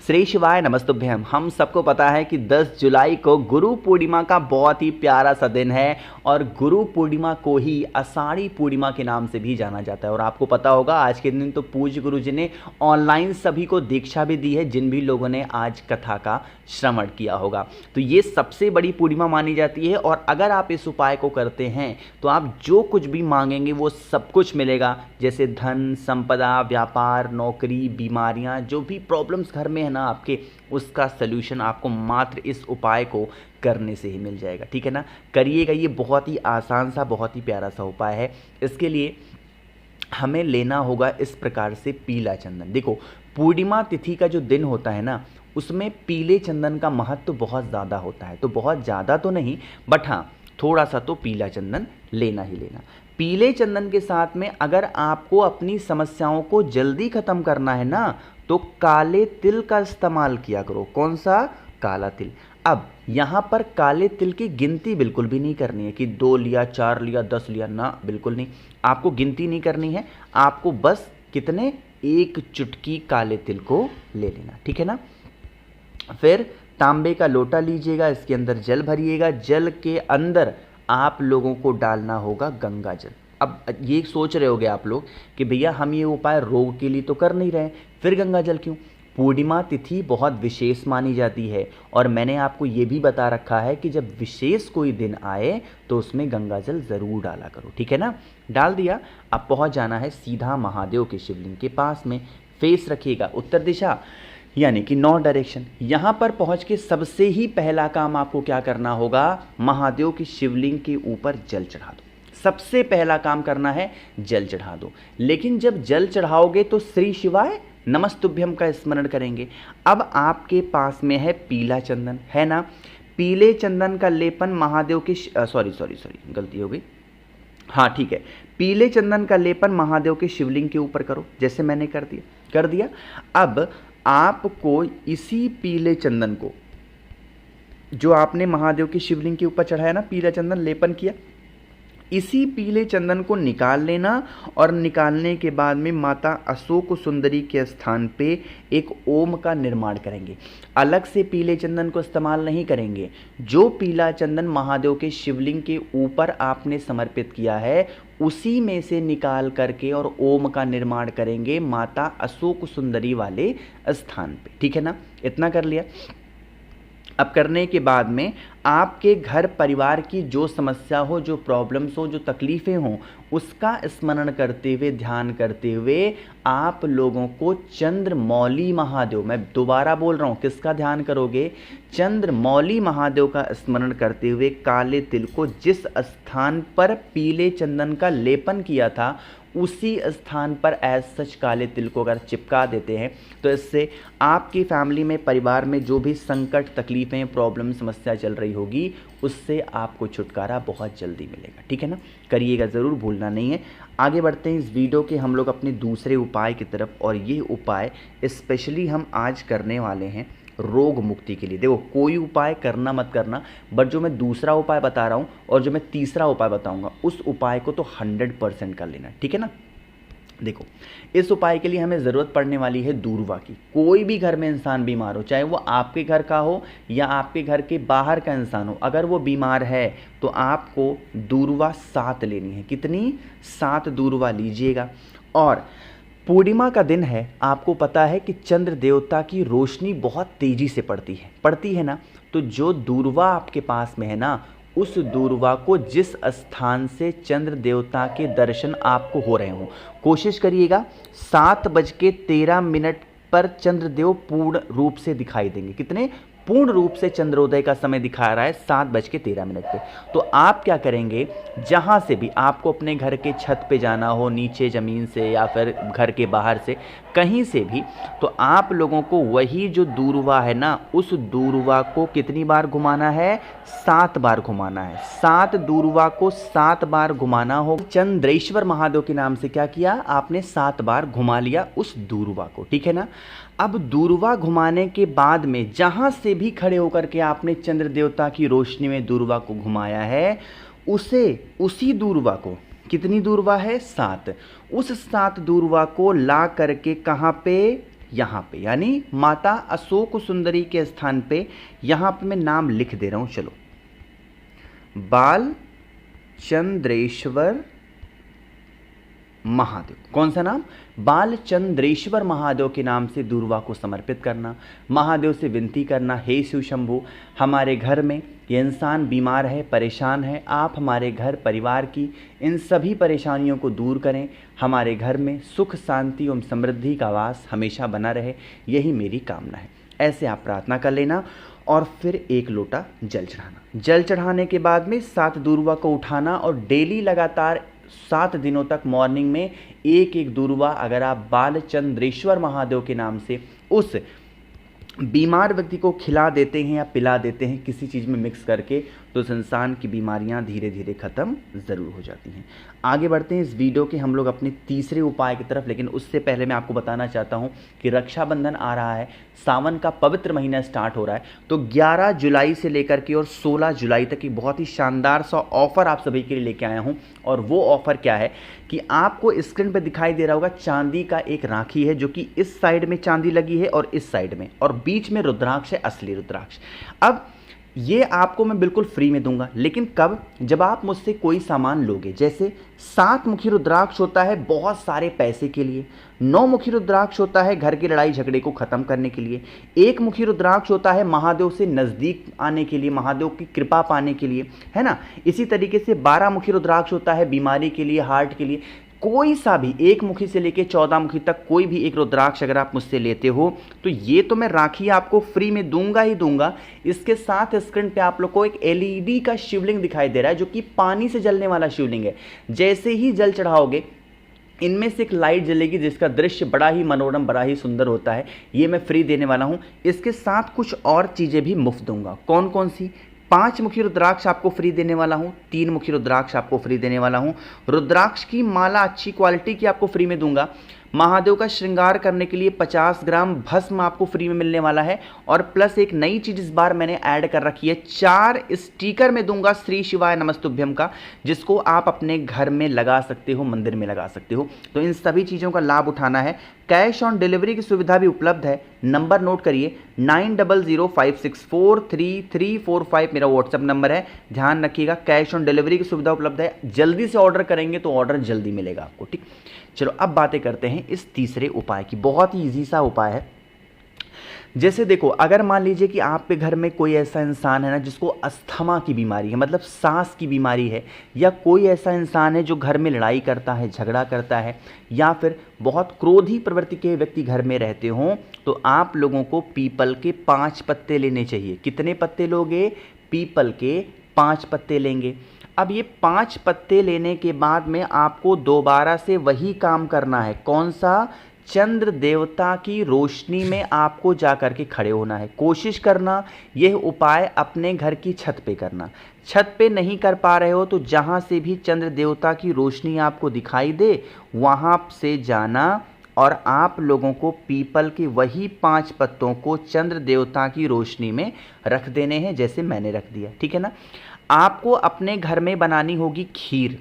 श्री शिवाय नमस्तुभ्यम। हम सबको पता है कि 10 जुलाई को गुरु पूर्णिमा का बहुत ही प्यारा सा दिन है और गुरु पूर्णिमा को ही आषाढ़ी पूर्णिमा के नाम से भी जाना जाता है। और आपको पता होगा आज के दिन तो पूज्य गुरु जी ने ऑनलाइन सभी को दीक्षा भी दी है, जिन भी लोगों ने आज कथा का श्रवण किया होगा। तो ये सबसे बड़ी पूर्णिमा मानी जाती है और अगर आप इस उपाय को करते हैं तो आप जो कुछ भी मांगेंगे वो सब कुछ मिलेगा, जैसे धन, संपदा, व्यापार, नौकरी, बीमारियां, जो भी प्रॉब्लम्स घर में है ना आपके, उसका सलूशन आपको मात्र इस उपाय को करने से ही मिल जाएगा। ठीक है ना, करिएगा। ये बहुत ही आसान सा, बहुत ही प्यारा सा उपाय है। इसके लिए हमें लेना होगा इस प्रकार से पीला चंदन। देखो, पूर्णिमा तिथि का जो दिन होता है ना, उसमें पीले चंदन का महत्व बहुत ज़्यादा होता है। तो बहुत ज़्यादा तो नहीं, बट हाँ थोड़ा सा तो पीला चंदन लेना ही लेना। पीले चंदन के साथ में अगर आपको अपनी समस्याओं को जल्दी ख़त्म करना है ना, तो काले तिल का इस्तेमाल किया करो। कौन सा? काला तिल। अब यहाँ पर काले तिल की गिनती बिल्कुल भी नहीं करनी है कि 2 लिया, 4 लिया, 10 लिया, ना बिल्कुल नहीं। आपको गिनती नहीं करनी है, आपको बस कितने, 1 चुटकी काले तिल को ले लेना। ठीक है ना। फिर तांबे का लोटा लीजिएगा, इसके अंदर जल भरिएगा। जल के अंदर आप लोगों को डालना होगा गंगा जल। अब ये सोच रहे होगे आप लोग कि भैया हम ये उपाय रोग के लिए तो कर नहीं रहे, फिर गंगा जल क्यों? पूर्णिमा तिथि बहुत विशेष मानी जाती है और मैंने आपको ये भी बता रखा है कि जब विशेष कोई दिन आए तो उसमें गंगा जल ज़रूर डाला करो। ठीक है ना। डाल दिया। अब पहुंच जाना है सीधा महादेव के शिवलिंग के पास में। फेस रखिएगा उत्तर दिशा, यानी कि नॉर्थ डायरेक्शन। यहाँ पर पहुँच के सबसे ही पहला काम आपको क्या करना होगा? महादेव की शिवलिंग के ऊपर जल चढ़ा दो। सबसे पहला काम करना है जल चढ़ा दो। लेकिन जब जल चढ़ाओगे तो श्री शिवाय नमस्तुभ्यम का स्मरण करेंगे। अब आपके पास में है पीला चंदन, है ना। पीले चंदन का लेपन महादेव के सॉरी गलती हो गई। हाँ ठीक है, पीले चंदन का लेपन महादेव के शिवलिंग के ऊपर करो, जैसे मैंने कर दिया। अब आपको इसी पीले चंदन को, जो आपने महादेव के शिवलिंग के ऊपर चढ़ाया ना, पीला चंदन लेपन किया, इसी पीले चंदन को निकाल लेना और निकालने के बाद में माता अशोक सुंदरी के स्थान पे एक ओम का निर्माण करेंगे। अलग से पीले चंदन को इस्तेमाल नहीं करेंगे। जो पीला चंदन महादेव के शिवलिंग के ऊपर आपने समर्पित किया है, उसी में से निकाल करके और ओम का निर्माण करेंगे माता अशोक सुंदरी वाले स्थान पे। ठीक है ना, इतना कर लिया। अब करने के बाद में आपके घर परिवार की जो समस्या हो, जो प्रॉब्लम्स हो, जो तकलीफ़ें हों, उसका स्मरण करते हुए, ध्यान करते हुए आप लोगों को चंद्रमौली महादेव, मैं दोबारा बोल रहा हूँ, किसका ध्यान करोगे? चंद्रमौली महादेव का स्मरण करते हुए काले तिल को जिस स्थान पर पीले चंदन का लेपन किया था, उसी स्थान पर एज सच काले तिल को अगर चिपका देते हैं तो इससे आपकी फैमिली में, परिवार में जो भी संकट, तकलीफ़ें, प्रॉब्लम, समस्या चल रही होगी, उससे आपको छुटकारा बहुत जल्दी मिलेगा। ठीक है ना, करिएगा ज़रूर, भूलना नहीं है। आगे बढ़ते हैं इस वीडियो के हम लोग अपने दूसरे उपाय की तरफ, और ये उपाय स्पेशली हम आज करने वाले हैं रोग मुक्ति के लिए। देखो, कोई उपाय करना मत करना, बट जो मैं दूसरा उपाय बता रहा हूँ और जो मैं तीसरा उपाय बताऊँगा, उस उपाय को तो 100% कर लेना। ठीक है ना। देखो, इस उपाय के लिए हमें ज़रूरत पड़ने वाली है दूर्वा की। कोई भी घर में इंसान बीमार हो, चाहे वो आपके घर का हो या आपके घर के बाहर का इंसान हो, अगर वो बीमार है तो आपको दूर्वा 7 लेनी है। कितनी? 7 दूर्वा लीजिएगा। और पूर्णिमा का दिन है, आपको पता है कि चंद्र देवता की रोशनी बहुत तेज़ी से पड़ती है ना। तो जो दूर्वा आपके पास में है ना, उस दूर्वा को जिस स्थान से चंद्र देवता के दर्शन आपको हो रहे हों, कोशिश करिएगा 7:13 पर चंद्रदेव पूर्ण रूप से दिखाई देंगे। कितने? पूर्ण रूप से चंद्रोदय का समय दिखा रहा है 7:13 पे। तो आप क्या करेंगे, जहाँ से भी आपको अपने घर के छत पे जाना हो, नीचे ज़मीन से या फिर घर के बाहर से, कहीं से भी, तो आप लोगों को वही जो दूर्वा है ना, उस दूर्वा को कितनी बार घुमाना है? 7 बार घुमाना है। 7 दूर्वा को 7 बार घुमाना हो। चंद्रेश्वर महादेव के नाम से क्या किया आपने? 7 बार घुमा लिया उस दूर्वा को। ठीक है ना। अब दूर्वा घुमाने के बाद में जहाँ से भी खड़े होकर के आपने चंद्र देवता की रोशनी में दूर्वा को घुमाया है, उसी दूर्वा को, कितनी दूर्वा है? 7। उस 7 दूर्वा को ला करके कहाँ पे? यहाँ पे, यानी माता अशोक सुंदरी के स्थान पे यहाँ पे मैं नाम लिख दे रहा हूँ। चलो, बालचंद्रेश्वर महादेव। कौन सा नाम? बालचंद्रेश्वर महादेव के नाम से दूर्वा को समर्पित करना। महादेव से विनती करना, हे शिव शंभु, हमारे घर में ये इंसान बीमार है, परेशान है, आप हमारे घर परिवार की इन सभी परेशानियों को दूर करें, हमारे घर में सुख शांति एवं समृद्धि का वास हमेशा बना रहे, यही मेरी कामना है। ऐसे आप प्रार्थना कर लेना और फिर 1 लोटा जल चढ़ाना। जल चढ़ाने के बाद में 7 दूर्वा को उठाना और डेली लगातार 7 दिनों तक मॉर्निंग में एक दूर्वा अगर आप बालचंद्रेश्वर महादेव के नाम से उस बीमार व्यक्ति को खिला देते हैं या पिला देते हैं किसी चीज़ में मिक्स करके, तो उस इंसान की बीमारियां धीरे धीरे ख़त्म ज़रूर हो जाती हैं। आगे बढ़ते हैं इस वीडियो के हम लोग अपने तीसरे उपाय की तरफ, लेकिन उससे पहले मैं आपको बताना चाहता हूं कि रक्षाबंधन आ रहा है, सावन का पवित्र महीना स्टार्ट हो रहा है, तो 11 जुलाई से लेकर के और 16 जुलाई तक की बहुत ही शानदार सा ऑफर आप सभी के लिए लेके आया हूं। और वो ऑफर क्या है कि आपको स्क्रीन पर दिखाई दे रहा होगा, चांदी का एक राखी है जो कि इस साइड में चांदी लगी है और इस साइड में, और बीच में रुद्राक्ष है, असली रुद्राक्ष। अब ये आपको मैं बिल्कुल फ्री में दूंगा, लेकिन कब? जब आप मुझसे कोई सामान लोगे। जैसे 7 मुखी रुद्राक्ष होता है बहुत सारे पैसे के लिए, 9 मुखी रुद्राक्ष होता है घर की लड़ाई झगड़े को खत्म करने के लिए, 1 मुखी रुद्राक्ष होता है महादेव से नज़दीक आने के लिए, महादेव की कृपा पाने के लिए, है ना। इसी तरीके से 12 मुखी रुद्राक्ष होता है बीमारी के लिए, हार्ट के लिए। कोई सा भी 1 मुखी से लेके 14 मुखी तक कोई भी एक रुद्राक्ष अगर आप मुझसे लेते हो तो ये तो मैं राखी आपको फ्री में दूंगा ही दूंगा। इसके साथ स्क्रीन पे आप लोग को एक LED का शिवलिंग दिखाई दे रहा है जो कि पानी से जलने वाला शिवलिंग है। जैसे ही जल चढ़ाओगे इनमें से एक लाइट जलेगी जिसका दृश्य बड़ा ही मनोरम, बड़ा ही सुंदर होता है। ये मैं फ्री देने वाला हूँ। इसके साथ कुछ और चीज़ें भी मुफ्त दूंगा। कौन कौन सी? 5 मुखी रुद्राक्ष आपको फ्री देने वाला हूं, 3 मुखी रुद्राक्ष आपको फ्री देने वाला हूं, रुद्राक्ष की माला अच्छी क्वालिटी की आपको फ्री में दूंगा, महादेव का श्रृंगार करने के लिए 50 ग्राम भस्म आपको फ्री में मिलने वाला है, और प्लस एक नई चीज इस बार मैंने ऐड कर रखी है, 4 स्टिकर में दूंगा श्री शिवाय नमस्तुभ्यम का, जिसको आप अपने घर में लगा सकते हो, मंदिर में लगा सकते हो। तो इन सभी चीज़ों का लाभ उठाना है। कैश ऑन डिलीवरी की सुविधा भी उपलब्ध है। नंबर नोट करिए, 9005643345 मेरा व्हाट्सएप नंबर है, ध्यान रखिएगा। कैश ऑन डिलीवरी की सुविधा उपलब्ध है, जल्दी से ऑर्डर करेंगे तो ऑर्डर जल्दी मिलेगा आपको, ठीक। चलो अब बातें करते हैं इस तीसरे उपाय की। बहुत ही ईजी सा उपाय है। जैसे देखो, अगर मान लीजिए कि आपके घर में कोई ऐसा इंसान है ना जिसको अस्थमा की बीमारी है, मतलब सांस की बीमारी है, या कोई ऐसा इंसान है जो घर में लड़ाई करता है, झगड़ा करता है, या फिर बहुत क्रोधी प्रवृत्ति के व्यक्ति घर में रहते हों, तो आप लोगों को पीपल के 5 पत्ते लेने चाहिए। कितने पत्ते लोगे? पीपल के 5 पत्ते लेंगे। अब ये 5 पत्ते लेने के बाद में आपको दोबारा से वही काम करना है। कौन सा? चंद्र देवता की रोशनी में आपको जाकर के खड़े होना है। कोशिश करना यह उपाय अपने घर की छत पे करना। छत पे नहीं कर पा रहे हो तो जहाँ से भी चंद्र देवता की रोशनी आपको दिखाई दे वहाँ से जाना, और आप लोगों को पीपल के वही 5 पत्तों को चंद्र देवता की रोशनी में रख देने हैं, जैसे मैंने रख दिया, ठीक है ना। आपको अपने घर में बनानी होगी खीर।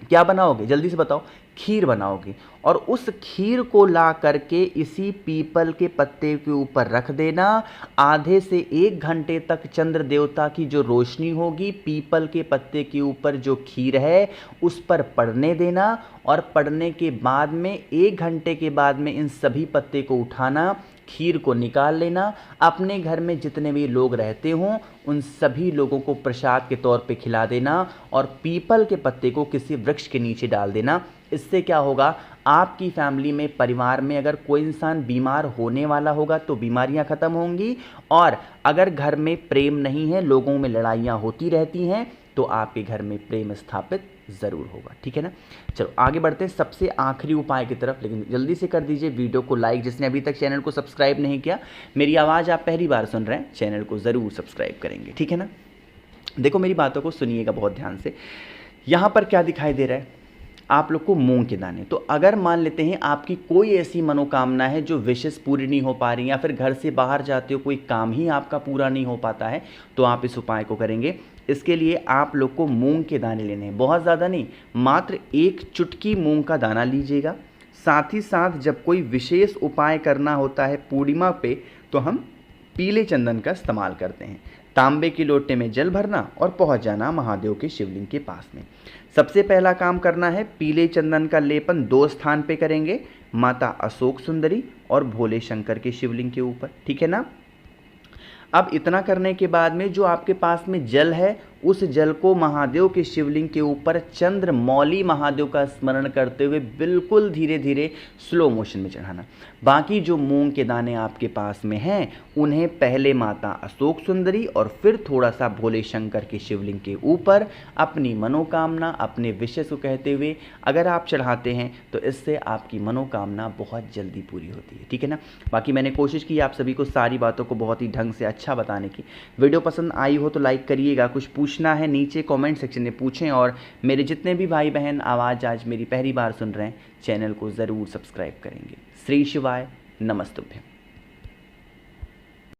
क्या बनाओगे? जल्दी से बताओ। खीर बनाओगे, और उस खीर को ला करके इसी पीपल के पत्ते के ऊपर रख देना। आधे से 1 घंटे तक चंद्र देवता की जो रोशनी होगी पीपल के पत्ते के ऊपर जो खीर है उस पर पड़ने देना, और पड़ने के बाद में 1 घंटे के बाद में इन सभी पत्ते को उठाना, खीर को निकाल लेना, अपने घर में जितने भी लोग रहते हों उन सभी लोगों को प्रसाद के तौर पे खिला देना, और पीपल के पत्ते को किसी वृक्ष के नीचे डाल देना। इससे क्या होगा? आपकी फैमिली में, परिवार में अगर कोई इंसान बीमार होने वाला होगा तो बीमारियां खत्म होंगी, और अगर घर में प्रेम नहीं है, लोगों में लड़ाइयाँ होती रहती हैं, तो आपके घर में प्रेम स्थापित ज़रूर होगा, ठीक है ना। चलो आगे बढ़ते हैं सबसे आखिरी उपाय की तरफ, लेकिन जल्दी से कर दीजिए वीडियो को लाइक। जिसने अभी तक चैनल को सब्सक्राइब नहीं किया, मेरी आवाज़ आप पहली बार सुन रहे हैं, चैनल को ज़रूर सब्सक्राइब करेंगे, ठीक है ना। देखो मेरी बातों को सुनिएगा बहुत ध्यान से। यहाँ पर क्या दिखाई दे रहा है? आप लोग को मूंग के दाने। तो अगर मान लेते हैं आपकी कोई ऐसी मनोकामना है जो विशेष पूरी नहीं हो पा रही, या फिर घर से बाहर जाते हो कोई काम ही आपका पूरा नहीं हो पाता है, तो आप इस उपाय को करेंगे। इसके लिए आप लोग को मूंग के दाने लेने हैं, बहुत ज़्यादा नहीं, मात्र 1 चुटकी मूंग का दाना लीजिएगा। साथ ही साथ जब कोई विशेष उपाय करना होता है पूर्णिमा पे तो हम पीले चंदन का इस्तेमाल करते हैं। तांबे के लोटे में जल भरना और पहुंच जाना महादेव के शिवलिंग के पास में। सबसे पहला काम करना है, पीले चंदन का लेपन 2 स्थान पे करेंगे, माता अशोक सुंदरी और भोले शंकर के शिवलिंग के ऊपर, ठीक है ना। अब इतना करने के बाद में जो आपके पास में जल है उस जल को महादेव के शिवलिंग के ऊपर चंद्रमौली महादेव का स्मरण करते हुए बिल्कुल धीरे धीरे स्लो मोशन में चढ़ाना। बाकी जो मूंग के दाने आपके पास में हैं उन्हें पहले माता अशोक सुंदरी और फिर थोड़ा सा भोले शंकर के शिवलिंग के ऊपर अपनी मनोकामना, अपने विशेष को कहते हुए अगर आप चढ़ाते हैं तो इससे आपकी मनोकामना बहुत जल्दी पूरी होती है, ठीक है ना। बाकी मैंने कोशिश की आप सभी को सारी बातों को बहुत ही ढंग से अच्छा बताने की। वीडियो पसंद आई हो तो लाइक करिएगा, कुछ पूछना है नीचे कमेंट सेक्शन में पूछें, और मेरे जितने भी भाई बहन आवाज़ आज मेरी पहली बार सुन रहे हैं चैनल को ज़रूर सब्सक्राइब करेंगे। श्री शिवाय, नमस्तुभ्यं।